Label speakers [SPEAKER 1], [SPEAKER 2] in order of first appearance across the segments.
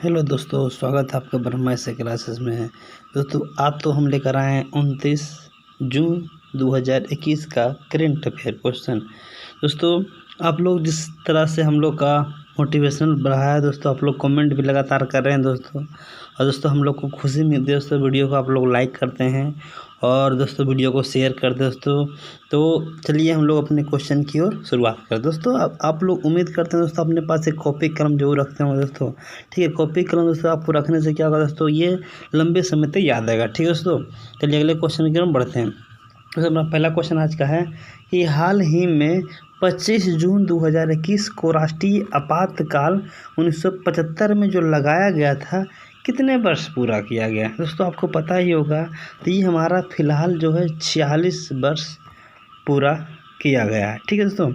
[SPEAKER 1] Hello दोस्तों, स्वागत है आपका ब्रह्मा ऐसे क्लासेस में। दोस्तों आज तो हम लेकर आए हैं 29 जून 2021 का करेंट अफेयर क्वेश्चन। दोस्तों आप लोग जिस तरह से हम लोग का मोटिवेशनल बढ़ाया है दोस्तों, आप लोग कमेंट भी लगातार कर रहे हैं दोस्तों, और दोस्तों हम लोग को खुशी मिलती है दोस्तों। वीडियो को आप लोग लाइक करते हैं और दोस्तों वीडियो को शेयर कर दे दोस्तों। तो चलिए हम लोग अपने क्वेश्चन की ओर शुरुआत करें दोस्तों। आप लोग उम्मीद करते हैं दोस्तों अपने पास एक कॉपी कलम जरूर रखते होंगे दोस्तों। ठीक है, कॉपी कलम दोस्तों आपको रखने से क्या होगा दोस्तों, ये लंबे समय तक याद आएगा। ठीक है दोस्तों, चलिए अगले क्वेश्चन की ओर बढ़ते हैं। दोस्तों अपना पहला क्वेश्चन आज का है कि हाल ही में 25 जून 2021 को राष्ट्रीय आपातकाल 1975 में जो लगाया गया था, कितने वर्ष पूरा किया गया। दोस्तों आपको पता ही होगा, तो ये हमारा फ़िलहाल जो है 46 वर्ष पूरा किया गया है। ठीक है दोस्तों,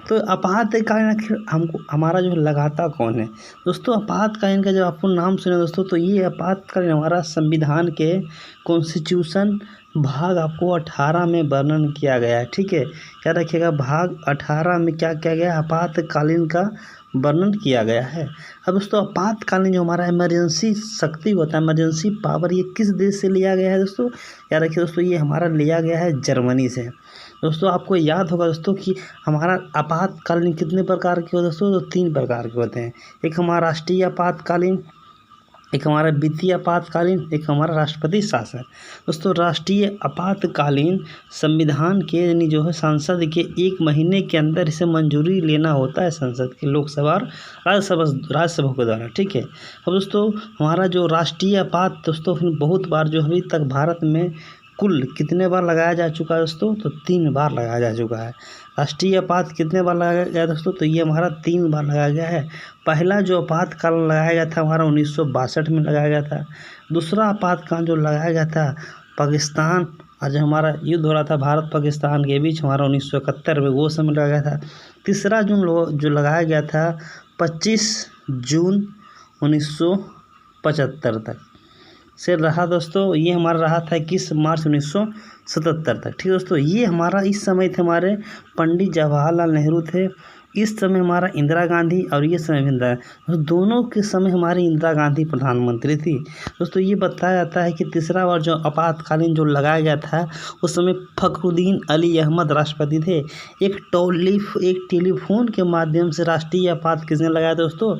[SPEAKER 1] तो आपातकालीन आखिर हमको हमारा जो लगाता कौन है दोस्तों। आपातकालीन का जब आपको नाम सुने दोस्तों, तो ये आपातकालीन हमारा संविधान के कॉन्स्टिट्यूशन भाग आपको 18 में वर्णन किया गया है। ठीक है, याद रखिएगा, भाग 18 में क्या किया गया है, आपातकालीन का वर्णन किया गया है। अब दोस्तों आपातकालीन जो हमारा इमरजेंसी शक्ति होता है, इमरजेंसी पावर, ये किस देश से लिया गया है दोस्तों। याद रखिए दोस्तों, ये हमारा लिया गया है जर्मनी से। दोस्तों आपको याद होगा दोस्तों कि हमारा आपातकालीन कितने प्रकार के होते हैं दोस्तों, तो 3 प्रकार के होते हैं। एक हमारा राष्ट्रीय आपातकालीन, एक हमारा वित्तीय आपातकालीन, एक हमारा राष्ट्रपति शासन। दोस्तों राष्ट्रीय आपातकालीन संविधान के यानी जो है संसद के 1 महीने के अंदर इसे मंजूरी लेना होता है, संसद के लोकसभा और राज्यसभा के द्वारा। ठीक है, अब दोस्तों हमारा जो राष्ट्रीय आपात दोस्तों बहुत बार जो अभी तक भारत में कुल कितने बार लगाया जा चुका है दोस्तों, तो 3 बार लगाया जा चुका है। राष्ट्रीय आपात कितने बार लगाया गया दोस्तों, तो ये हमारा 3 बार लगाया गया है। पहला जो आपातकाल लगाया गया था हमारा 1962 में लगाया गया था। दूसरा आपातकाल जो लगाया गया था पाकिस्तान और जो हमारा युद्ध हो रहा था भारत पाकिस्तान के बीच, हमारा 1971 में, वो समय लगाया गया था। तीसरा जो लगाया गया था 25 जून 1975 तक से रहा दोस्तों। ये हमारा रहा था 21 मार्च 1977 तक। ठीक है दोस्तों, ये हमारा इस समय थे हमारे पंडित जवाहरलाल नेहरू थे, इस समय हमारा इंदिरा गांधी, और ये समय इंदिरा, दोनों के समय हमारी इंदिरा गांधी प्रधानमंत्री थी। दोस्तों ये बताया जाता है कि तीसरा बार जो आपातकालीन जो लगाया गया था, उस समय फखरुद्दीन अली अहमद राष्ट्रपति थे। एक टेलीफोन के माध्यम से राष्ट्रीय आपात किसने लगाया दोस्तों,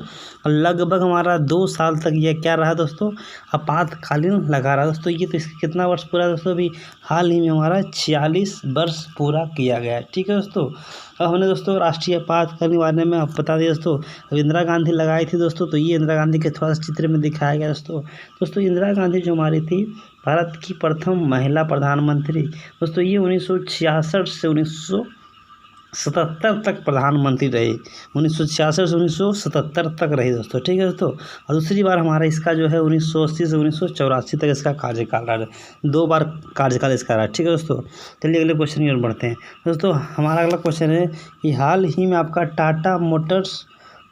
[SPEAKER 1] लगभग हमारा 2 साल तक यह क्या रहा दोस्तों, आपातकालीन लगा रहा दोस्तों। ये तो इसका कितना वर्ष पूरा दोस्तों, अभी हाल ही में हमारा 46 वर्ष पूरा किया गया है। ठीक है दोस्तों, अब हमने दोस्तों राष्ट्रीय आपातकालीन के बारे में आप बता दिए दोस्तों। अब इंदिरा गांधी लगाई थी दोस्तों, तो ये इंदिरा गांधी के थोड़ा सा चित्र में दिखाया गया दोस्तों। इंदिरा गांधी जो हमारी थी भारत की प्रथम महिला प्रधानमंत्री दोस्तों, ये 1966 से 1977 तक प्रधानमंत्री रही। 1966 से 1977 तक रही दोस्तों। ठीक है दोस्तों, और दूसरी बार हमारा इसका जो है 1980 से 1984 तक इसका कार्यकाल रहा है। 2 बार कार्यकाल इसका रहा। ठीक है दोस्तों, चलिए अगले क्वेश्चन की ओर बढ़ते हैं। दोस्तों हमारा अगला क्वेश्चन है कि हाल ही में आपका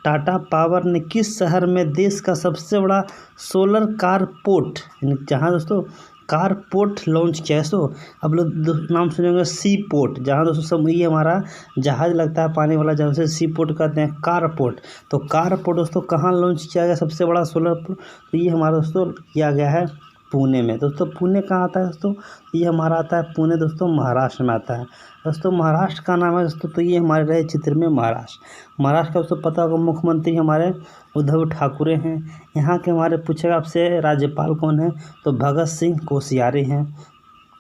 [SPEAKER 1] टाटा पावर ने किस शहर में देश का सबसे बड़ा सोलर कारपोर्ट, जहाँ दोस्तों कारपोर्ट लॉन्च किया है। अब लोग नाम सुनेंगे सी पोर्ट, जहाँ दोस्तों सब ये हमारा जहाज़ लगता है पानी वाला, जहाँ से सी पोर्ट कहते हैं कारपोर्ट। तो कारपोर्ट दोस्तों कहाँ लॉन्च किया गया सबसे बड़ा सोलर पोर्ट, तो ये हमारा दोस्तों किया गया है पुणे में। दोस्तों पुणे कहाँ आता है दोस्तों, ये हमारा आता है पुणे दोस्तों, महाराष्ट्र में आता है दोस्तों। महाराष्ट्र का नाम है दोस्तों, तो ये हमारे रहे चित्र में महाराष्ट्र का दोस्तों पता होगा, मुख्यमंत्री हमारे उद्धव ठाकरे हैं। यहाँ के हमारे पूछेगा आपसे राज्यपाल कौन है, तो भगत सिंह कोश्यारी हैं।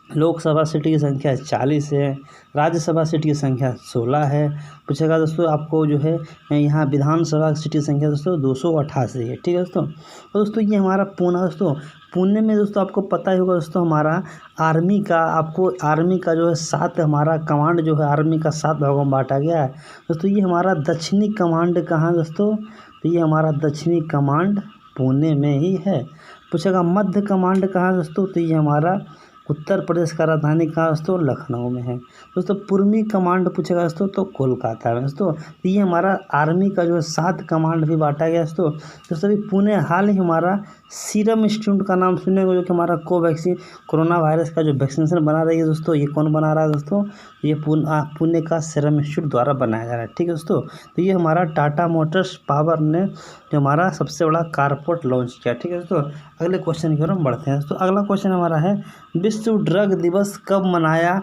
[SPEAKER 1] लोकसभा सीट की संख्या 40 है, राज्यसभा सीट की संख्या 16 है। पूछेगा दोस्तों आपको जो है यहाँ विधानसभा सीट की संख्या दोस्तों 288 है। ठीक है दोस्तों, तो दोस्तों ये हमारा पुणे दोस्तों, पुणे में दोस्तों आपको पता ही होगा दोस्तों, हमारा आर्मी का जो है 7 हमारा कमांड जो है आर्मी का 7 भागों में बांटा गया है दोस्तों। ये हमारा दक्षिणी कमांड कहाँ दोस्तों, तो ये हमारा दक्षिणी कमांड पुणे में ही है। पूछेगा मध्य कमांड कहाँ दोस्तों, तो ये हमारा उत्तर प्रदेश का राजधानी कहाँ दोस्तों? लखनऊ में है। दोस्तों पूर्वी कमांड पूछेगा दोस्तों तो कोलकाता में दोस्तों। तो ये हमारा आर्मी का जो 7 कमांड भी बांटा गया दोस्तों। दोस्तों अभी पुणे हाल ही हमारा सीरम इंस्टीट्यूट का नाम सुनेंगे, जो कि हमारा कोवैक्सीन कोरोना वायरस का जो वैक्सीनेशन बना रही है दोस्तों। ये कौन बना रहा है दोस्तों? ये पुणे का सीरम इंस्टीट्यूट द्वारा बनाया जा रहा है, ठीक है दोस्तों। तो ये हमारा टाटा मोटर्स पावर ने जो हमारा सबसे बड़ा कारपोर्ट लॉन्च किया, ठीक है दोस्तों। अगले क्वेश्चन की ओर हम बढ़ते हैं दोस्तों। अगला क्वेश्चन हमारा है विश्व ड्रग दिवस कब मनाया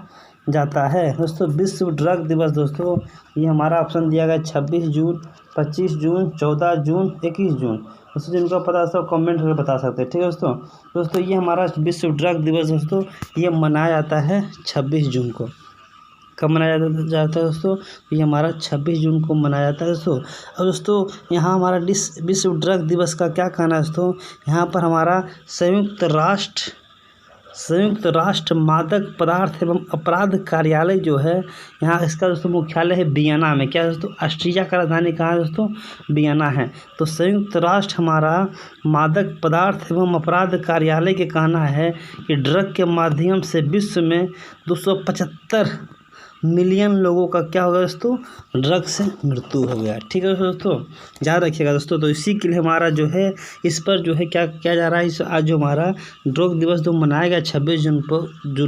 [SPEAKER 1] जाता है दोस्तों? विश्व ड्रग दिवस दोस्तों ये हमारा ऑप्शन दिया गया 26 जून, 25 जून, 14 जून, 21 जून। दोस्तों जिनको पता है कमेंट करके बता सकते हैं, ठीक है दोस्तों। दोस्तों ये हमारा विश्व ड्रग दिवस दोस्तों ये मनाया जाता है 26 जून को। कब मनाया जाता है दोस्तों? ये हमारा 26 जून को मनाया जाता है दोस्तों। अब दोस्तों यहाँ हमारा विश्व ड्रग दिवस का क्या कहना है दोस्तों? यहाँ पर हमारा संयुक्त राष्ट्र मादक पदार्थ एवं अपराध कार्यालय जो है यहाँ इसका दोस्तों मुख्यालय है वियना में। क्या दोस्तों? ऑस्ट्रिया का राजधानी कहाँ है दोस्तों? वियना है। तो संयुक्त राष्ट्र हमारा मादक पदार्थ एवं अपराध कार्यालय के कहना है कि ड्रग के माध्यम से विश्व में 275 मिलियन लोगों का क्या होगा दोस्तों? ड्रग से मृत्यु हो गया, ठीक है दोस्तों। याद रखिएगा दोस्तों। तो इसी के लिए हमारा जो है इस पर जो है क्या किया जा रहा है, इस आज जो हमारा ड्रग दिवस जो मनाया गया 26 जून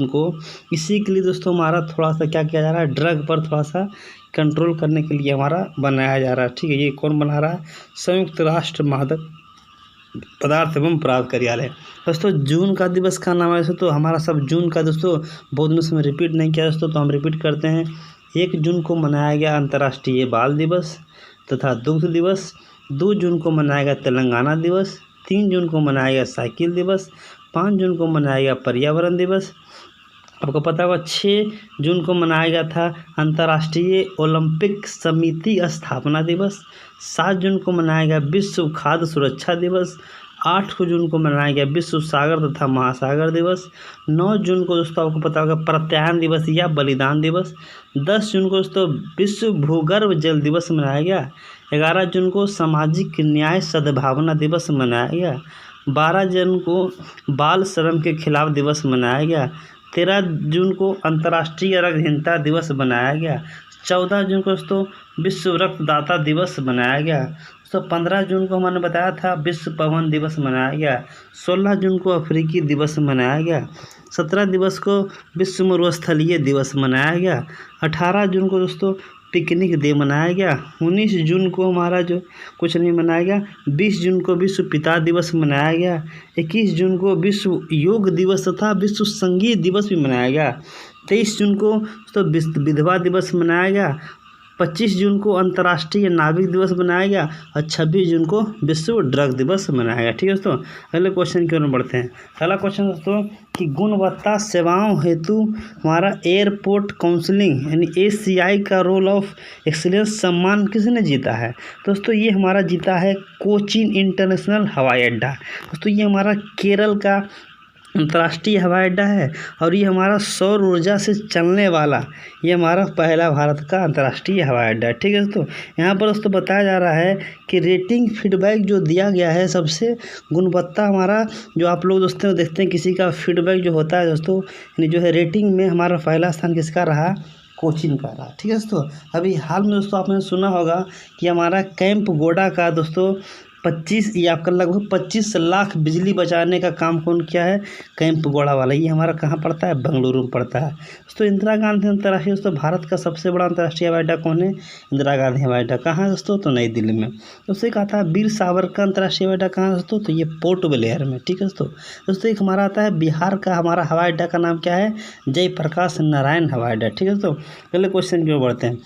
[SPEAKER 1] को, इसी के लिए दोस्तों हमारा थोड़ा सा क्या किया जा रहा है, ड्रग पर थोड़ा सा कंट्रोल करने के लिए हमारा बनाया जा रहा है, ठीक है। ये कौन बना रहा है? संयुक्त राष्ट्र मादक पदार्थ एवं अपराध कार्यालय। दोस्तों जून का दिवस का नाम है दोस्तों, तो हमारा सब जून का दोस्तों बहुत दिनों से रिपीट नहीं किया दोस्तों, तो हम रिपीट करते हैं। 1 जून को मनाया गया अंतर्राष्ट्रीय बाल दिवस तथा दुग्ध दिवस। 2 जून को मनाया गया तेलंगाना दिवस। 3 जून को मनाया गया साइकिल दिवस। 5 जून को मनाया गया पर्यावरण दिवस। आपको पता होगा 6 जून को मनाया गया था अंतर्राष्ट्रीय ओलंपिक समिति स्थापना दिवस। 7 जून को मनाया गया विश्व खाद्य सुरक्षा दिवस। 8 जून को मनाया गया विश्व सागर तथा महासागर दिवस। 9 जून को दोस्तों आपको पता होगा प्रत्यायन दिवस या बलिदान दिवस। 10 जून को दोस्तों विश्व भूगर्भ जल दिवस मनाया गया। 11 जून को सामाजिक न्याय सद्भावना दिवस मनाया गया। 12 जून को बाल श्रम के खिलाफ दिवस मनाया गया। 13 जून को अंतर्राष्ट्रीय रक्तहीनता दिवस बनाया गया। 14 जून को दोस्तों विश्व रक्तदाता दिवस मनाया गया। दोस्तों 15 जून को हमने बताया था विश्व पवन दिवस मनाया गया। 16 जून को अफ्रीकी दिवस मनाया गया। 17 दिवस को विश्व मरुस्थलीय दिवस मनाया गया। 18 जून को दोस्तों पिकनिक डे मनाया गया। 19 जून को हमारा जो कुछ नहीं मनाया गया। 20 जून को विश्व पिता दिवस मनाया गया। 21 जून को विश्व योग दिवस तथा विश्व संगीत दिवस भी मनाया गया। 23 जून को तो विधवा दिवस मनाया गया। 25 जून को अंतर्राष्ट्रीय नाविक दिवस मनाया गया और 26 जून को विश्व ड्रग दिवस मनाया गया, ठीक है दोस्तों। अगले क्वेश्चन की ओर बढ़ते हैं। पहला क्वेश्चन दोस्तों कि गुणवत्ता सेवाओं हेतु हमारा एयरपोर्ट काउंसिलिंग यानी ACI का रोल ऑफ एक्सीलेंस सम्मान किसने जीता है? दोस्तों ये हमारा जीता है कोचीन इंटरनेशनल हवाई अड्डा। दोस्तों ये हमारा केरल का अंतर्राष्ट्रीय हवाई अड्डा है और ये हमारा सौर ऊर्जा से चलने वाला ये हमारा पहला भारत का अंतर्राष्ट्रीय हवाई अड्डा है, ठीक है दोस्तों। यहाँ पर दोस्तों बताया जा रहा है कि रेटिंग फीडबैक जो दिया गया है सबसे गुणवत्ता हमारा जो आप लोग दोस्तों देखते हैं किसी का फीडबैक जो होता है दोस्तों यानी जो है रेटिंग में हमारा पहला स्थान किसका रहा? कोचीन का रहा, ठीक है दोस्तों। अभी हाल में दोस्तों आपने सुना होगा कि हमारा कैंप गोडा का दोस्तों 25 ये आपका लगभग 25 लाख बिजली बचाने का काम कौन किया है? कैंप गोड़ा वाला। ये हमारा कहाँ पड़ता है? बेंगलुरु में पड़ता है दोस्तों। इंदिरा गांधी अंतर्राष्ट्रीय दोस्तों भारत का सबसे बड़ा अंतर्राष्ट्रीय हवाई अड्डा कौन है? इंदिरा गांधी हवाई अड्डा। कहाँ है दोस्तों? तो नई दिल्ली में। दोस्तों कहा था वीर सावरकर अंतर्राष्ट्रीय हवाई अड्डा कहाँ है दोस्तों? तो ये पोर्ट ब्लेयर में, ठीक है दोस्तों। एक हमारा आता है बिहार का हमारा हवाई अड्डा का नाम क्या है? जयप्रकाश नारायण हवाई अड्डा, ठीक है दोस्तों। अगले क्वेश्चन की ओर बढ़ते हैं।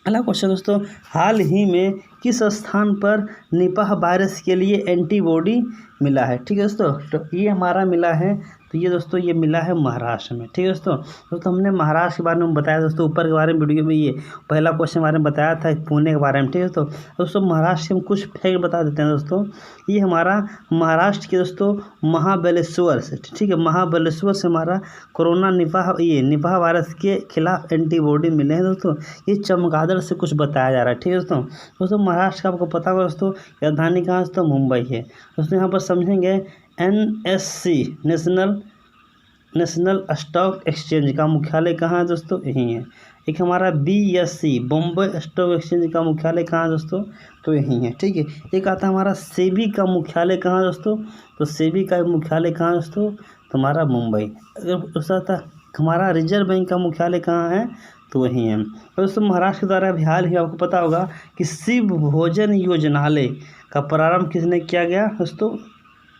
[SPEAKER 1] अगला क्वेश्चन दोस्तों हाल ही में किस स्थान पर निपाह वायरस के लिए एंटीबॉडी मिला है? ठीक है दोस्तों। तो ये हमारा मिला है तो ये दोस्तों ये मिला है महाराष्ट्र में, ठीक है दोस्तों हमने महाराष्ट्र के बारे में बताया दोस्तों ऊपर के बारे में वीडियो में ये पहला क्वेश्चन बारे में बताया था पुणे के बारे में, ठीक है दोस्तों महाराष्ट्र के हम कुछ फैक्ट बता देते हैं दोस्तों। ये हमारा महाराष्ट्र के दोस्तों महाबलेश्वर से, ठीक है, महाबलेश्वर से हमारा कोरोना निपाह वायरस के खिलाफ एंटीबॉडी मिले हैं दोस्तों। ये चमगादड़ से कुछ बताया जा रहा है, ठीक है दोस्तों महाराष्ट्र का आपको पता होगा दोस्तों राजधानी कहाँ दोस्तों? मुंबई है दोस्तों। यहाँ पर समझेंगे NSC national national stock exchange का मुख्यालय कहाँ है दोस्तों, यहीं है। एक हमारा BSE बॉम्बे स्टॉक एक्सचेंज का मुख्यालय कहाँ है दोस्तों, तो यहीं है, ठीक है। एक आता है हमारा सेबी का मुख्यालय कहाँ है दोस्तों, तो सेबी का मुख्यालय कहाँ है दोस्तों, तो हमारा मुंबई। अगर दूसरा था हमारा रिजर्व बैंक का मुख्यालय कहाँ है, तो वहीं है। और दोस्तों महाराष्ट्र के द्वारा अभी हाल ही आपको पता होगा कि शिव भोजन योजनालय का प्रारंभ किसने किया गया दोस्तों,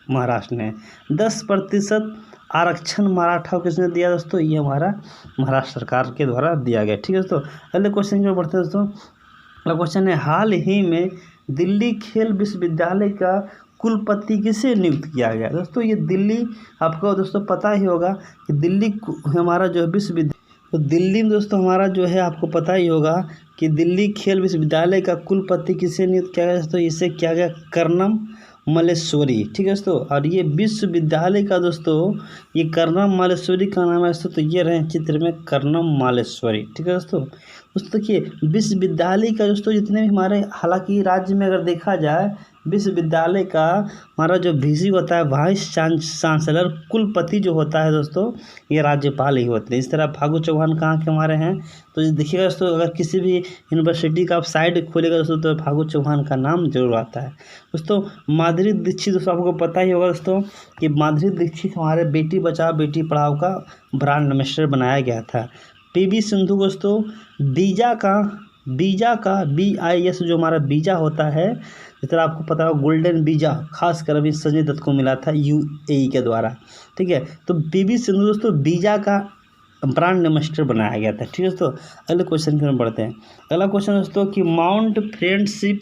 [SPEAKER 1] महाराष्ट्र ने। 10% आरक्षण मराठा को किसने दिया दोस्तों, ये हमारा महाराष्ट्र सरकार के द्वारा दिया गया, ठीक है दोस्तों। अगले क्वेश्चन जो बढ़ते हैं दोस्तों, अगला क्वेश्चन है हाल ही में दिल्ली खेल विश्वविद्यालय का कुलपति किसे नियुक्त किया गया दोस्तों। ये दिल्ली आपको दोस्तों पता ही होगा कि दिल्ली हमारा जो विश्वविद्यालय, तो दिल्ली में दोस्तों हमारा जो है आपको पता ही होगा कि दिल्ली खेल विश्वविद्यालय का कुलपति किसे नियुक्त किया गया दोस्तों, इसे किया गया कर्णम मल्लेश्वरी, ठीक है दोस्तों। और ये विश्वविद्यालय का दोस्तों ये कर्णम मल्लेश्वरी का नाम है दोस्तों, तो ये रहे चित्र में कर्णम मल्लेश्वरी, ठीक है दोस्तों। देखिए विश्वविद्यालय का दोस्तों जितने भी हमारे, हालांकि राज्य में अगर देखा जाए विश्वविद्यालय का हमारा जो VC होता है वाइस चांसलर, कुलपति जो होता है दोस्तों ये राज्यपाल ही होते हैं। इस तरह फागू चौहान कहाँ के हमारे हैं, तो देखिएगा दोस्तों अगर किसी भी यूनिवर्सिटी का आप साइड खोलेगा दोस्तों तो फागू चौहान का नाम जरूर आता है दोस्तों। माधुरी दीक्षित दोस्तों आपको पता ही होगा दोस्तों कि माधुरी दीक्षित हमारे बेटी बचाओ बेटी पढ़ाओ का ब्रांड एम्बेसडर बनाया गया था। PV सिंधु दोस्तों वीजा का BIS जो हमारा वीजा होता है, जिस तरह आपको पता है गोल्डन वीजा खासकर अभी संजय दत्त को मिला था UAE के द्वारा, ठीक है। तो PV सिंधु दोस्तों वीजा का ब्रांड एम्बेसडर बनाया गया था, ठीक है दोस्तों। अगले क्वेश्चन की ओर बढ़ते हैं। अगला क्वेश्चन दोस्तों कि माउंट फ्रेंडशिप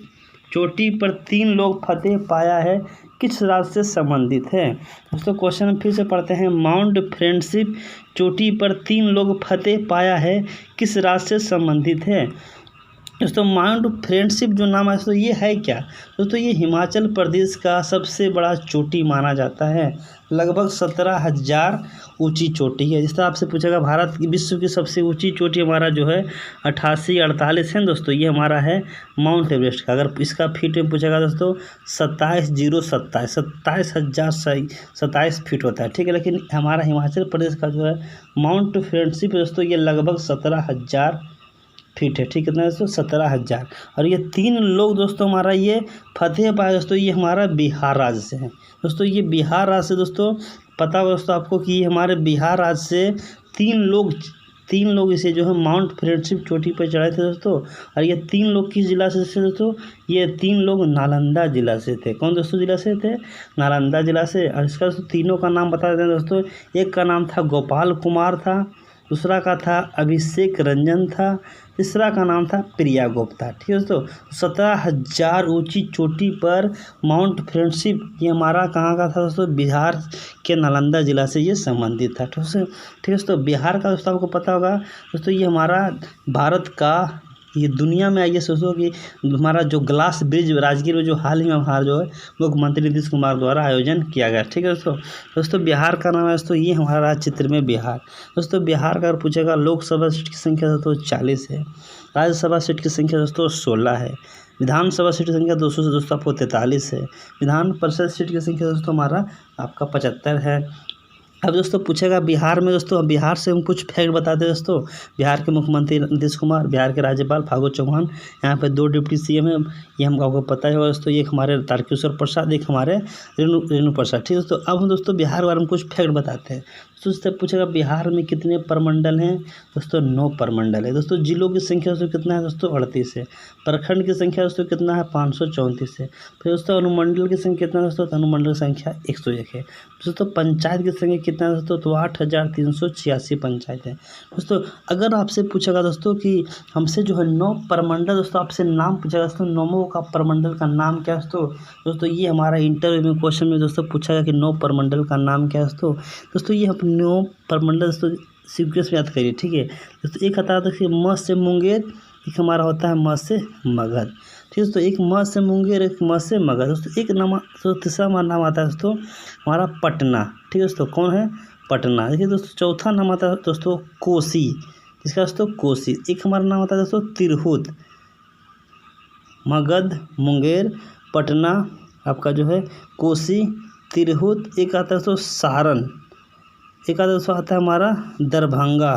[SPEAKER 1] चोटी पर 3 लोग फतेह पाया है किस राज्य से संबंधित है दोस्तों। क्वेश्चन फिर से पढ़ते हैं। माउंट फ्रेंडशिप चोटी पर 3 लोग फतेह पाया है किस राज्य से संबंधित है दोस्तों। माउंट फ्रेंडशिप जो नाम है दोस्तों ये है क्या दोस्तों, ये हिमाचल प्रदेश का सबसे बड़ा चोटी माना जाता है। लगभग 17,000 ऊंची चोटी है। जिस तरह आपसे पूछेगा भारत की विश्व की सबसे ऊंची चोटी हमारा जो है 8848 है दोस्तों, ये हमारा है माउंट एवरेस्ट का। अगर इसका फीट में पूछेगा दोस्तों 27,027 फीट होता है, ठीक है। लेकिन हमारा हिमाचल प्रदेश का जो है माउंट फ्रेंडशिप दोस्तों ये लगभग 17,000 फीट है, ठीक है। कितना दोस्तों 17,000। और ये 3 लोग दोस्तों हमारा ये फतेह पाया दोस्तों, ये हमारा बिहार राज्य से है दोस्तों। ये बिहार राज्य से दोस्तों पता हो दोस्तों आपको कि ये हमारे बिहार राज्य से 3 लोग इसे जो है माउंट फ्रेंडशिप चोटी पर चढ़ाए थे दोस्तों। और ये 3 लोग किस जिला से थे दोस्तों, ये 3 लोग नालंदा जिला से थे। कौन दोस्तों जिला से थे, नालंदा जिला से। और इसका दोस्तों तीनों का नाम बता देते हैं दोस्तों। एक का नाम था गोपाल कुमार था, दूसरा का था अभिषेक रंजन था, तीसरा का नाम था प्रिया गुप्ता, ठीक है दोस्तों। 17,000 ऊंची चोटी पर माउंट फ्रेंडशिप ये हमारा कहाँ का था दोस्तों, बिहार के नालंदा जिला से ये संबंधित था, ठीक है दोस्तों। बिहार का दोस्तों आपको पता होगा दोस्तों ये हमारा भारत का, ये दुनिया में आइए सोचो कि हमारा जो ग्लास ब्रिज राजगीर में जो हाल ही में हमारा जो है मुख्यमंत्री नीतीश कुमार द्वारा आयोजन किया गया, ठीक है दोस्तों। बिहार का नाम है दोस्तों ये हमारा चित्र में बिहार दोस्तों। बिहार का अगर पूछेगा लोकसभा सीट की संख्या दोस्तों 40 है, राज्यसभा सीट की संख्या दोस्तों 16 है, विधानसभा सीट की संख्या 200 से दोस्तों आपको 43 है, विधान परिषद सीट की संख्या दोस्तों हमारा आपका 75 है। अब दोस्तों पूछेगा बिहार में दोस्तों, बिहार से हम कुछ फैक्ट बताते हैं दोस्तों। बिहार के मुख्यमंत्री नीतीश कुमार, बिहार के राज्यपाल फागू चौहान, यहाँ पे 2 डिप्टी CM है, ये हमको आपको पता ही होगा दोस्तों। एक हमारे तारकेश्वर प्रसाद, एक हमारे रेणु प्रसाद, ठीक है दोस्तों। अब हम दोस्तों बिहार के बारे में कुछ फैक्ट बताते हैं दोस्तों। उससे पूछेगा बिहार में कितने प्रमंडल हैं दोस्तों, 9 प्रमंडल है दोस्तों। जिलों की संख्या दोस्तों कितना है दोस्तों 38 है। प्रखंड की संख्या दोस्तों कितना है 534 है। फिर दोस्तों अनुमंडल की संख्या कितना है दोस्तों, अनुमंडल की संख्या 101 है दोस्तों। पंचायत की संख्या कितना है दोस्तों, तो 8,386 पंचायत है दोस्तों। अगर आपसे पूछेगा दोस्तों कि हमसे जो है 9 प्रमंडल दोस्तों आपसे नाम पूछेगा दोस्तों, 9 का प्रमंडल का नाम क्या है दोस्तों। ये हमारा इंटरव्यू में क्वेश्चन में दोस्तों पूछा गया कि 9 प्रमंडल का नाम क्या है दोस्तों। ये हम 9 प्रमंडल दोस्तों सीक्वेंस में याद करिए, ठीक है दोस्तों। एक आता है दोस्तों म से मुंगेर, एक हमारा होता है म से मगध, ठीक है दोस्तों। एक म से मुंगेर, एक म से मगध दोस्तों। एक नाम तो तीसरा हमारा नाम आता है दोस्तों हमारा पटना, ठीक है दोस्तों। कौन है, पटना। देखिए दोस्तों चौथा नाम आता है दोस्तों कोसी, इसका दोस्तों कोसी। एक हमारा नाम आता है दोस्तों तिरहुत। मगध, मुंगेर, पटना, आपका जो है कोसी, तिरहुत। एक आता है दोस्तों सारण, एक आता दोस्तों आता है हमारा दरभंगा,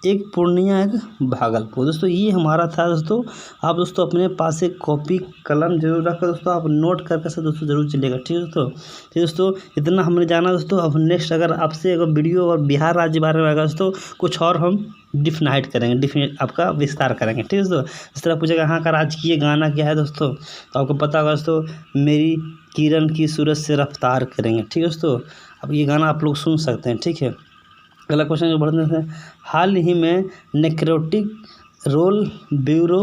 [SPEAKER 1] एक पूर्णिया, एक भागलपुर। दोस्तों ये हमारा था दोस्तों। आप दोस्तों अपने पास एक कॉपी कलम जरूर रखकर दोस्तों आप नोट करके से दोस्तों जरूर चलेगा, ठीक है दोस्तों। ठीक दोस्तों, इतना हमने जाना दोस्तों। अब नेक्स्ट अगर आपसे अगर वीडियो और बिहार राज्य के बारे में आएगा दोस्तों, कुछ और हम डिफाइट करेंगे, डिफिनेट आपका विस्तार करेंगे, ठीक है दोस्तों। इस तरह पूछेगा यहाँ का राजकीय गाना क्या है दोस्तों, तो आपको पता होगा दोस्तों, मेरी किरण की सूरज से रफ्तार करेंगे, ठीक है दोस्तों। अब ये गाना आप लोग सुन सकते हैं, ठीक है। अगला क्वेश्चन बढ़ते हैं। हाल ही में नेक्रोटिक रोल ब्यूरो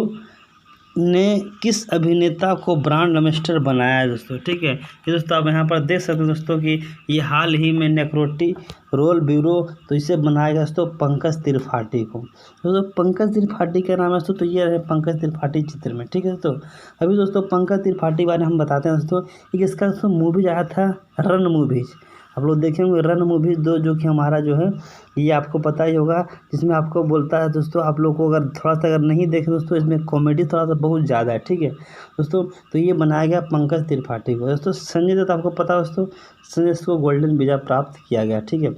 [SPEAKER 1] ने किस अभिनेता को ब्रांड एम्बेसडर बनाया है दोस्तों, ठीक है। ये दोस्तों आप यहाँ पर देख सकते हैं दोस्तों कि ये हाल ही में नेक्रोटिक रोल ब्यूरो, तो इसे बनाया गया दोस्तों पंकज त्रिपाठी को। दोस्तों पंकज त्रिपाठी का नाम है दोस्तों, तो ये रहे पंकज त्रिपाठी चित्र में, ठीक है दोस्तों। अभी दोस्तों पंकज त्रिपाठी के बारे में हम बताते हैं दोस्तों। एक इसका दोस्तों मूवी आया था रन मूवीज, आप लोग देखेंगे रन मूवी 2, जो कि हमारा जो है ये आपको पता ही होगा, जिसमें आपको बोलता है दोस्तों, आप लोग को अगर थोड़ा सा अगर नहीं देखें दोस्तों, इसमें कॉमेडी थोड़ा सा बहुत ज़्यादा है, ठीक है दोस्तों। तो ये बनाया गया पंकज त्रिपाठी को दोस्तों। संजय दत्त आपको पता है दोस्तों, संजय दत्त को गोल्डन वीजा प्राप्त किया गया, ठीक है।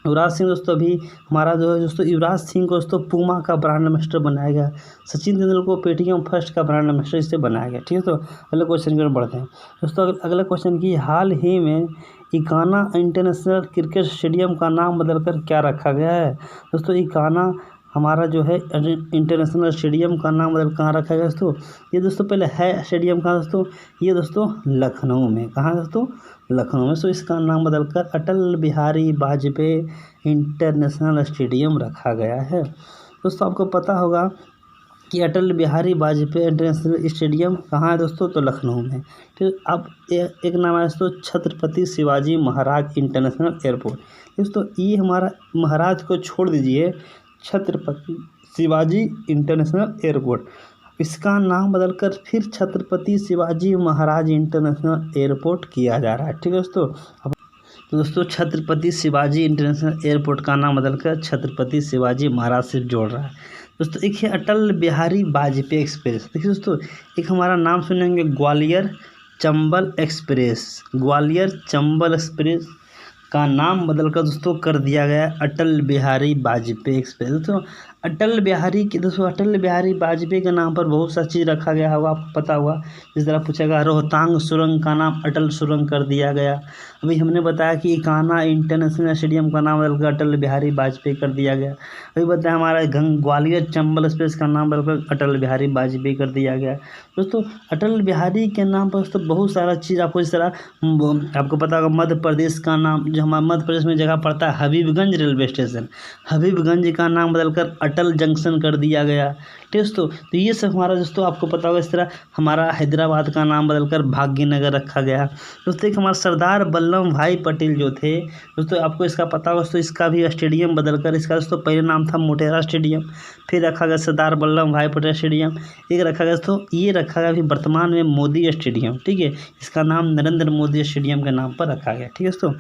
[SPEAKER 1] युवराज सिंह दोस्तों, अभी हमारा जो है दोस्तों युवराज सिंह को दोस्तों पूमा का ब्रांड एम्बेसडर बनाया गया। सचिन तेंदुलकर को पेटीएम फर्स्ट का ब्रांड एम्बेसडर इससे बनाया गया, ठीक है। तो अगले क्वेश्चन की ओर बढ़ते हैं दोस्तों। अगला क्वेश्चन की, हाल ही में इकाना इंटरनेशनल क्रिकेट स्टेडियम का नाम बदलकर क्या रखा गया है दोस्तों। इकाना हमारा जो है इंटरनेशनल स्टेडियम का नाम बदल कहाँ रखा गया दोस्तों। ये दोस्तों पहले है स्टेडियम कहाँ दोस्तों, ये दोस्तों लखनऊ में, कहाँ दोस्तों, लखनऊ में। सो इसका नाम बदलकर अटल बिहारी वाजपेयी इंटरनेशनल स्टेडियम रखा गया है दोस्तों। आपको पता होगा कि अटल बिहारी वाजपेयी इंटरनेशनल स्टेडियम कहाँ है दोस्तों, तो लखनऊ में। फिर अब एक नाम है दोस्तों छत्रपति शिवाजी महाराज इंटरनेशनल एयरपोर्ट। दोस्तों ये हमारा महाराज को छोड़ दीजिए, छत्रपति शिवाजी इंटरनेशनल एयरपोर्ट, इसका नाम बदलकर फिर छत्रपति शिवाजी महाराज इंटरनेशनल एयरपोर्ट किया जा रहा है, ठीक है दोस्तों। तो दोस्तों छत्रपति शिवाजी इंटरनेशनल एयरपोर्ट का नाम बदलकर छत्रपति शिवाजी महाराज से जोड़ रहा है दोस्तों। एक है अटल बिहारी वाजपेयी एक्सप्रेस। देखिए दोस्तों, एक हमारा नाम सुनेंगे ग्वालियर चंबल एक्सप्रेस, ग्वालियर चंबल एक्सप्रेस का नाम बदलकर दोस्तों कर दिया गया अटल बिहारी वाजपेयी एक्सप्रेस। दोस्तों अटल बिहारी वाजपेयी के नाम पर बहुत सा चीज़ रखा गया होगा, आपको पता होगा। जिस तरह पूछेगा रोहतांग सुरंग का नाम अटल सुरंग कर दिया गया। अभी हमने बताया कि इकाना इंटरनेशनल स्टेडियम का नाम बदलकर अटल बिहारी वाजपेयी कर दिया गया। अभी बताया हमारा ग्वालियर चंबल एक्सप्रेस का नाम बदलकर अटल बिहारी वाजपेयी कर दिया गया। दोस्तों अटल बिहारी के नाम पर दोस्तों बहुत सारा चीज़ आपको, इस तरह आपको पता होगा मध्य प्रदेश का नाम, जो हमारा मध्य प्रदेश में जगह पड़ता है हबीबगंज रेलवे स्टेशन, हबीबगंज का नाम बदलकर अटल जंक्शन कर दिया गया, ठीक है। तो ये सब हमारा दोस्तों आपको पता होगा। इस तरह हमारा हैदराबाद का नाम बदलकर भाग्यनगर रखा गया दोस्तों। एक हमारा सरदार वल्लभ भाई पटेल जो थे दोस्तों, आपको इसका पता होगा दोस्तों, इसका भी स्टेडियम बदलकर, इसका दोस्तों पहले नाम था मोटेरा स्टेडियम, फिर रखा गया सरदार वल्लभ भाई पटेल स्टेडियम, एक रखा गया दोस्तों, ये रखा गया अभी वर्तमान में मोदी स्टेडियम, ठीक है। इसका नाम नरेंद्र मोदी स्टेडियम के नाम पर रखा गया, ठीक है दोस्तों।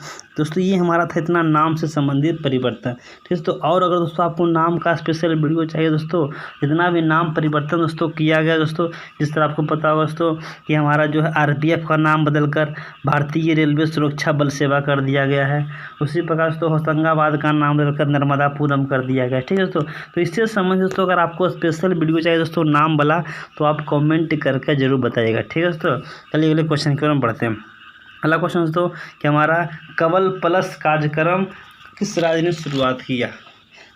[SPEAKER 1] ये हमारा था इतना नाम से संबंधित परिवर्तन, ठीक है दोस्तों। और अगर दोस्तों आपको नाम का स्पेशल वीडियो चाहिए दोस्तों, जितना भी नाम परिवर्तन दोस्तों किया गया दोस्तों, जिस तरह आपको पता होगा दोस्तों कि हमारा जो है आरपीएफ का नाम बदलकर भारतीय रेलवे सुरक्षा बल सेवा कर दिया गया है। उसी प्रकार दोस्तों होशंगाबाद का नाम बदलकर नर्मदापुरम कर दिया गया, ठीक है दोस्तों। तो इससे संबंधित दोस्तों अगर आपको स्पेशल वीडियो चाहिए दोस्तों नाम वाला, तो आप कमेंट करके जरूर बताइएगा, ठीक है दोस्तों। चलिए अगले क्वेश्चन की ओर हम बढ़ते हैं। अगला क्वेश्चन दोस्तों कि हमारा कवल प्लस कार्यक्रम किस राज्य ने शुरुआत किया।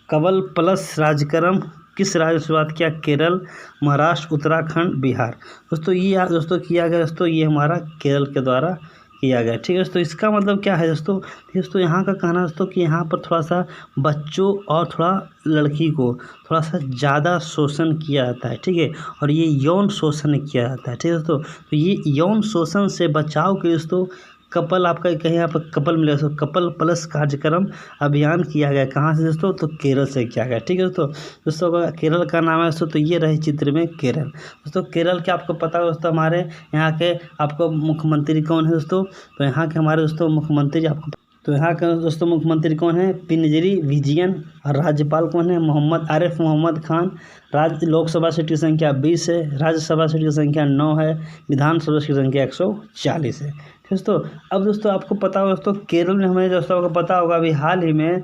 [SPEAKER 1] कवल प्लस कार्यक्रम किस राज्य ने शुरुआत किया, केरल, महाराष्ट्र, उत्तराखंड, बिहार। दोस्तों ये दोस्तों किया गया दोस्तों, ये हमारा केरल के द्वारा किया गया, ठीक है दोस्तों। इसका मतलब क्या है दोस्तों यहाँ का कहना दोस्तों कि यहाँ पर थोड़ा सा बच्चों और थोड़ा लड़की को थोड़ा सा ज़्यादा शोषण किया जाता है, ठीक है। और ये यौन शोषण किया जाता है, ठीक है दोस्तों। तो ये यौन शोषण से बचाव के दोस्तों कपल, आपका कहीं यहाँ पर कपल मिलेगा दोस्तों, कपल प्लस कार्यक्रम अभियान किया गया। कहाँ से दोस्तों, तो केरल से किया गया, ठीक है दोस्तों। केरल का नाम है दोस्तों, तो ये रहे चित्र में केरल। दोस्तों केरल के आपको पता है दोस्तों, हमारे यहाँ के आपको मुख्यमंत्री कौन है दोस्तों, तो यहाँ के हमारे दोस्तों मुख्यमंत्री आपको, तो यहाँ का दोस्तों मुख्यमंत्री कौन है, पिनजरी विजयन। और राज्यपाल कौन है, मोहम्मद आरिफ मोहम्मद खान। राज्य लोकसभा सीट की संख्या 20 है, राज्यसभा सीट की संख्या 9 है, विधानसभा सीट की संख्या 140 है, दोस्तों अब दोस्तों आपको पता होगा दोस्तों केरल में हमें दोस्तों आपको पता होगा अभी हाल ही में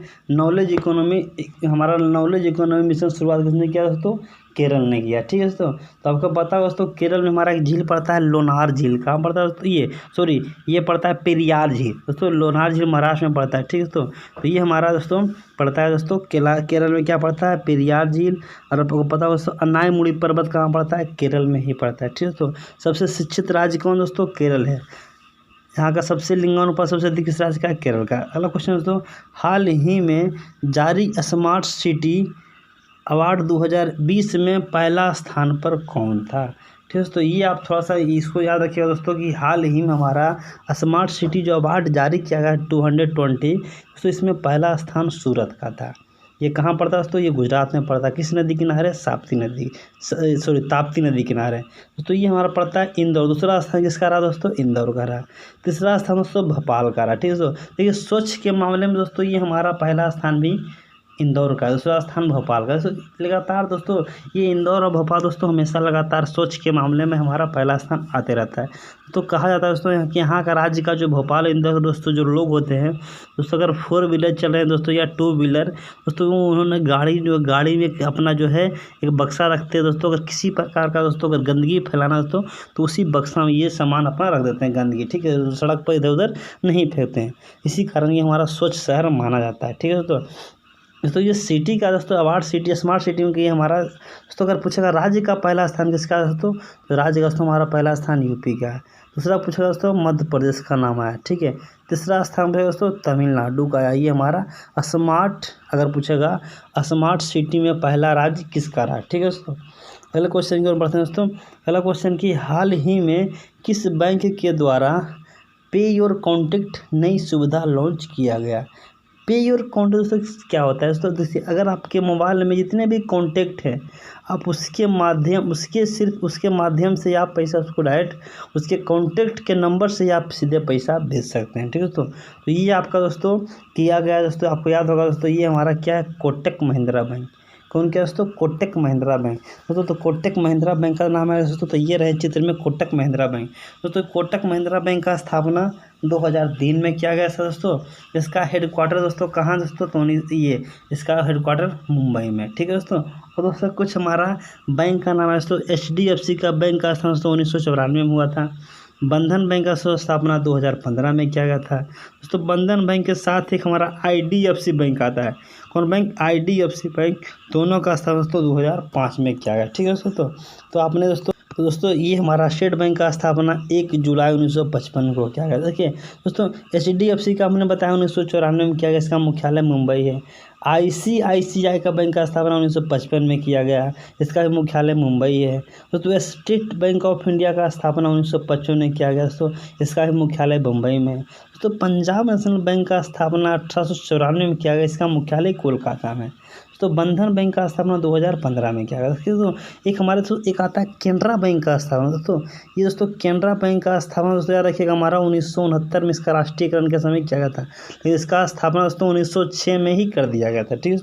[SPEAKER 1] हमारा नॉलेज इकोनॉमी मिशन शुरुआत किसने किया दोस्तों, केरल ने किया। ठीक है दोस्तों, तो आपको पता होगा दोस्तों केरल में हमारा एक झील पड़ता है लोनार झील। कहाँ पड़ता है दोस्तों, ये पड़ता है पेरियार झील। दोस्तों लोनार झील महाराष्ट्र में पड़ता है। ठीक है दोस्तों, तो ये हमारा दोस्तों पड़ता है दोस्तों केरल में क्या पड़ता है, पेरियार झील। और आपको पता होगा दोस्तों अनायमुड़ी पर्वत कहाँ पड़ता है, केरल में ही पड़ता है। ठीक है दोस्तों, सबसे शिक्षित राज्य कौन दोस्तों, केरल है। यहाँ का सबसे लिंगानुपात सबसे अधिक किस राज्य का है, केरल का। अगला क्वेश्चन दोस्तों, हाल ही में जारी स्मार्ट सिटी अवार्ड 2020 में पहला स्थान पर कौन था। ठीक है दोस्तों, ये आप थोड़ा सा इसको याद रखिएगा दोस्तों कि हाल ही में हमारा स्मार्ट सिटी जो अवार्ड जारी किया गया 220, दोस्तों इसमें पहला स्थान सूरत का था। ये कहाँ पड़ता है दोस्तों, ये गुजरात में पड़ता है। किस नदी किनारे, ताप्ती नदी किनारे। दोस्तों ये हमारा पड़ता है इंदौर। दूसरा स्थान किसका रहा दोस्तों, इंदौर का रहा। तीसरा स्थान दोस्तों भोपाल का रहा। ठीक है दोस्तों, देखिए स्वच्छ के मामले में दोस्तों ये हमारा पहला स्थान भी इंदौर का, दूसरा स्थान भोपाल का। लगातार दोस्तों ये इंदौर और भोपाल दोस्तों हमेशा लगातार स्वच्छ के मामले में हमारा पहला स्थान आते रहता है। तो कहा जाता है दोस्तों कि यहाँ का राज्य का जो भोपाल इंदौर दोस्तों जो लोग होते हैं दोस्तों, अगर 4 व्हीलर चल रहे हैं दोस्तों या 2 व्हीलर दोस्तों, उन्होंने गाड़ी में अपना जो है एक बक्सा रखते हैं दोस्तों। अगर किसी प्रकार का दोस्तों अगर गंदगी फैलाना दोस्तों तो उसी बक्सा में ये सामान अपना रख देते हैं गंदगी। ठीक है, सड़क पर इधर उधर नहीं फेंकते हैं। इसी कारण ये हमारा स्वच्छ शहर माना जाता है। ठीक है दोस्तों ये सिटी का दोस्तों अवार्ड सिटी स्मार्ट सिटी में कि हमारा दोस्तों अगर पूछेगा राज्य का पहला स्थान किसका है दोस्तों, तो राज्य का दोस्तों हमारा पहला स्थान यूपी का है। दूसरा पूछेगा दोस्तों मध्य प्रदेश का नाम आया। ठीक है, तीसरा स्थान पे दोस्तों तमिलनाडु का आया। ये हमारा अगर पूछेगा स्मार्ट सिटी में पहला राज्य किसका रहा। ठीक है दोस्तों, अगले क्वेश्चन की ओर बढ़ते हैं दोस्तों। अगला क्वेश्चन की हाल ही में किस बैंक के द्वारा पे योर कॉन्टैक्ट नई सुविधा लॉन्च किया गया। पे योर कॉन्टैक्ट दोस्तों क्या होता है दोस्तों, देखिए अगर आपके मोबाइल में जितने भी कॉन्टैक्ट हैं आप उसके माध्यम से आप पैसा उसको डायरेक्ट उसके कॉन्टैक्ट के नंबर से आप सीधे पैसा भेज सकते हैं। ठीक है दोस्तों, तो ये आपका दोस्तों किया गया दोस्तों। आपको याद होगा दोस्तों ये हमारा क्या है, कोटक महिंद्रा बैंक। कौन क्या दोस्तों, कोटक महिंद्रा बैंक दोस्तों। तो कोटक महिंद्रा बैंक का नाम है दोस्तों, तो ये रहे चित्र में कोटक महिंद्रा बैंक दोस्तों। कोटक महिंद्रा बैंक का स्थापना 2003 में किया गया था दोस्तों। इसका हेडक्वार्टर दोस्तों कहाँ दोस्तों, तो ये इसका हेडक्वार्टर मुंबई में। ठीक है दोस्तों, और दोस्तों कुछ हमारा बैंक का नाम है दोस्तों HDFC का बैंक का स्थापना दोस्तों 1994 में हुआ था। बंधन बैंक का स्थापना 2015 में किया गया था दोस्तों। बंधन बैंक के साथ एक हमारा IDFC बैंक आता है। कौन बैंक, IDFC बैंक, दोनों का स्थापना दोस्तों 2005 में किया गया। ठीक है दोस्तों, आपने दोस्तों ये हमारा स्टेट बैंक का स्थापना 1 जुलाई 1955 को किया गया। देखिए दोस्तों HDFC का हमने बताया 1994 में किया गया, इसका मुख्यालय मुंबई है। ICICI का बैंक का स्थापना 1955 में किया गया, इसका भी मुख्यालय मुंबई है। दोस्तों स्टेट बैंक ऑफ इंडिया का स्थापना 1955 में किया गया दोस्तों, इसका भी मुख्यालय मुंबई में है। दोस्तों पंजाब नेशनल बैंक का स्थापना 1894 में किया गया, इसका मुख्यालय कोलकाता में। तो बंधन बैंक का स्थापना 2015 में किया गया। दोस्तों एक हमारे एक आता है केनरा बैंक का स्थापना दोस्तों। ये दोस्तों केनरा बैंक का स्थापना दोस्तों याद रखिएगा हमारा 1969 में इसका राष्ट्रीयकरण के समय किया गया था, लेकिन इसका स्थापना दोस्तों 1906 में ही कर दिया गया था। ठीक है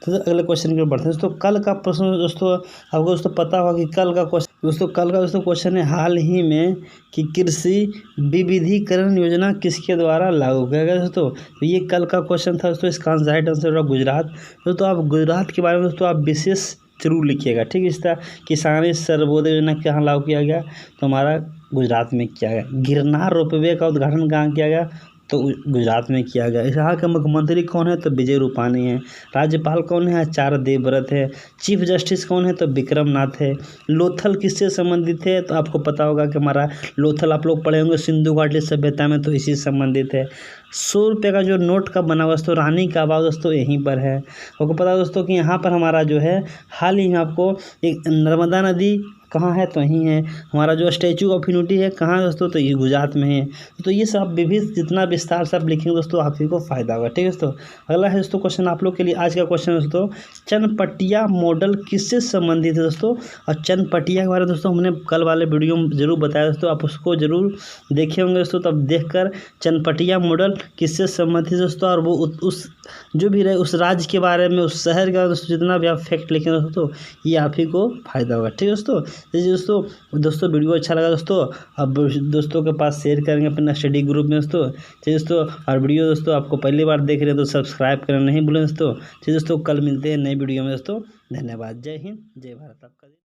[SPEAKER 1] तो अगले क्वेश्चन की ओर बढ़ते हैं दोस्तों। कल का प्रश्न दोस्तों आपको दोस्तों पता होगा कि कल का क्वेश्चन है हाल ही में कि कृषि विविधीकरण योजना किसके द्वारा लागू किया गया दोस्तों। तो ये कल का क्वेश्चन था दोस्तों। इसका राइट आंसर होगा गुजरात। दोस्तों आप गुजरात के बारे में दोस्तों आप विशेष जरूर लिखिएगा। ठीक है, इसका किसानी सर्वोदय योजना कहाँ लागू किया गया, तो हमारा गुजरात में किया गया। गिरनार रोपवे का उद्घाटन कहाँ किया गया, तो गुजरात में किया गया। यहाँ के मुख्यमंत्री कौन है, तो विजय रूपानी है। राज्यपाल कौन है, आचार्य देवव्रत है। चीफ जस्टिस कौन है, तो विक्रम नाथ है। लोथल किससे संबंधित है, तो आपको पता होगा कि हमारा लोथल आप लोग पढ़े होंगे सिंधु घाटी सभ्यता में, तो इसी से संबंधित है। 100 रुपये का जो नोट का बना हुआ दोस्तों रानी का बाग दोस्तों यहीं पर है। आपको पता है दोस्तों कि यहाँ पर हमारा जो है हाल ही में आपको एक नर्मदा नदी कहाँ है, तो यहीं है। हमारा जो स्टैचू ऑफ यूनिटी है कहाँ दोस्तों, तो ये गुजरात में है। तो ये सब विविध जितना विस्तार से आप लिखेंगे दोस्तों आप ही को फायदा होगा। ठीक है दोस्तों, अगला है दोस्तों क्वेश्चन आप लोग के लिए आज का क्वेश्चन दोस्तों, चनपटिया मॉडल किससे संबंधित है दोस्तों। और चनपटिया के बारे में दोस्तों हमने कल वाले वीडियो में जरूर बताया दोस्तों, आप उसको जरूर देखे होंगे दोस्तों। तब देखकर चनपटिया मॉडल किससे संबंधित दोस्तों, और वो उस जो भी रहे उस राज्य के बारे में, उस शहर के बारे में दोस्तों जितना भी आप फैक्ट लिखेंगे दोस्तों ये आप ही को फायदा होगा। ठीक है दोस्तों, चलिए दोस्तों वीडियो अच्छा लगा दोस्तों, अब दोस्तों के पास शेयर करेंगे अपना स्टडी ग्रुप में दोस्तों। चलिए दोस्तों, और वीडियो दोस्तों आपको पहली बार देख रहे हैं तो सब्सक्राइब करना नहीं भूलें दोस्तों। चलिए दोस्तों, कल मिलते हैं नई वीडियो में दोस्तों। धन्यवाद। जय हिंद, जय भारत। आपका